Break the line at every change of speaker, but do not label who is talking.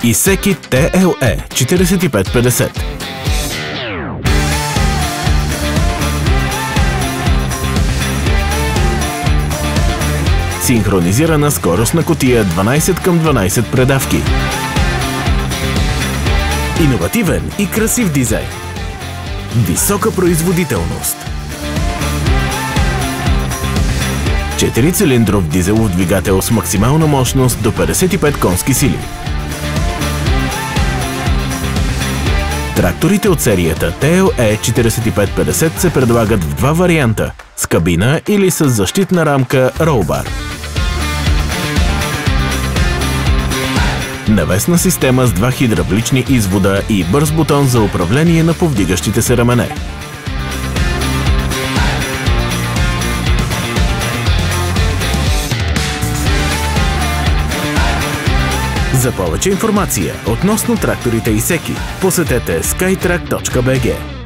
Исеки TLE 4550. Синхронизирана скоростна кутия 12:12 предавки. Иновативен и красив дизайн. Висока производителност. 4-цилиндров дизелов двигател с максимална мощност до 55 конски сили. Тракторите от серията TLE 4550 се предлагат в два варианта – с кабина или с защитна рамка Rollbar. Навесна система с два хидравлични извода и бърз бутон за управление на повдигащите се рамене. За повече информация относно тракторите Исеки, посетете skytrack.bg.